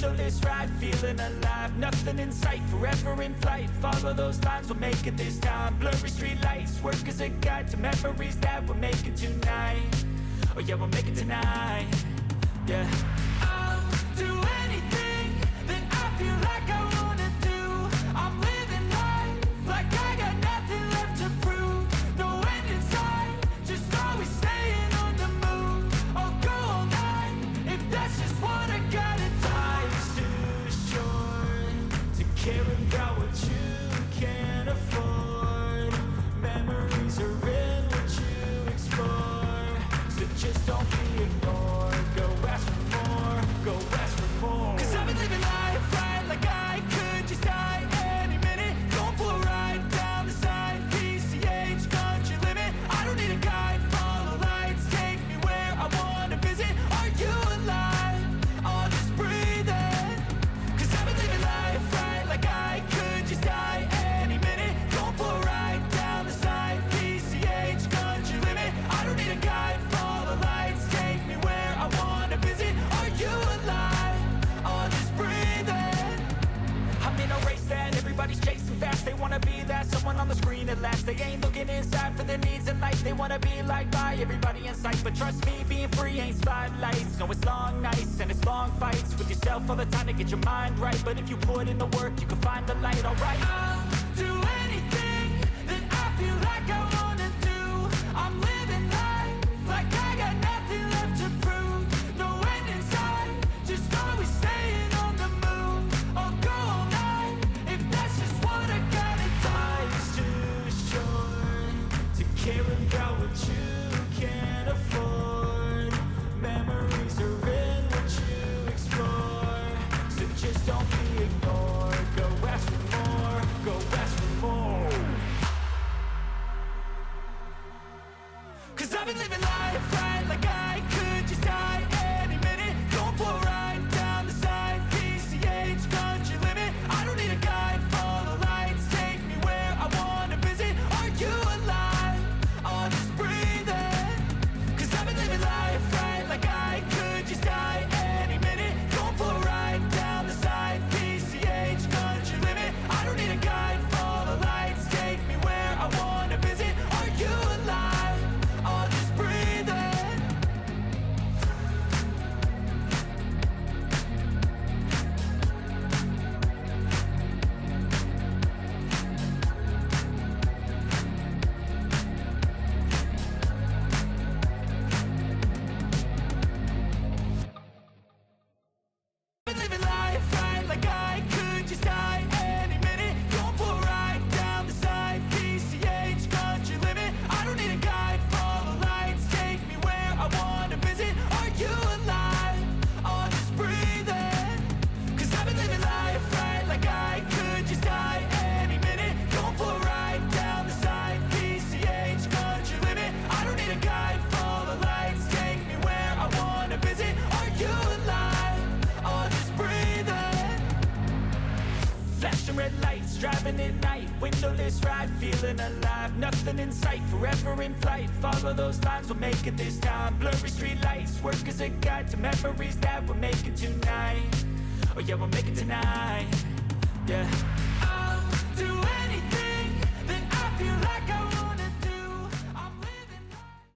windowless ride, feeling alive. Nothing in sight, forever in flight. Follow those lines, we'll make it this time. Blurry street lights, work as a guide to memories that we're making tonight. Oh yeah, we'll make it tonight. Yeah, I'll do anything that I feel like I wanna do. I'm living life like I got nothing left to prove. No end in sight, just always staying on the move. I'll go all night if that's just what I gotta do. Life's too short to care about what you can't afford. Memories are in what you explore, so just don't be ignored. Go ask for more, go ask for more. 'Cause I've been living life right like I could just die any minute. Going for a ride down the side, PCH, country limit. I don't need a guide, follow lights, take me where I wanna visit. Are you alive? I'll just breathe in. 'Cause I've been living life right like I could just die any minute. Going for a ride down the side, PCH, country limit. I don't need a guide, follow lights, take me where I wanna visit. Are you alive? I'll just breathe in. I'm in a race that everybody's chasing fast. They wanna be that someone on the screen at last. They ain't looking inside for their needs in life. They wanna be liked by everybody in sight. But trust me, being free ain't spotlights. No, it's long nights and it's long fights with yourself all the time to get your mind right. But if you put in the work, you can find the light, alright? I'll do anything that I feel like I wanna do. I'm living life like I got nothing left to prove. No end in sight, just always staying on the move. I'll go all night if that's just what I gotta do. Life's too short to care about what you can't afford. Memories are in what you explore, so just don't be ignored. Go ask for more, go ask for more. 'Cause I've been living life right like I could just die any minute. Going for a ride down the side, PCH, country limit. I don't need a guide, follow lights, take me where I wanna visit. Are you alive? I'll just breathe in. 'Cause I've been living life right like I could just die any minute. Going for a ride down the side, PCH, country limit. I don't need a guide, follow lights, take me where I wanna visit. Are you alive? I'll just breathe in. Been living life right like I could just die any minute. Going for a ride down the side, PCH, country limit. I don't need a guide, follow lights, take me where I wanna visit. Are you alive? I'll just breathe in. 'Cause I've been living life right like I could just die any minute. Going for a ride down the side, PCH, country limit. I don't need a guide, follow lights, take me where I wanna visit. Are you alive? I'll just breathe in. Flashing red lights, driving at night. Windowless ride, feeling alive. Nothing in sight, forever in flight. Follow those lines, we'll make it this time. Blurry street lights, work as a guide to memories that we're making tonight. Oh yeah, we'll make it tonight. Yeah, I'll do anything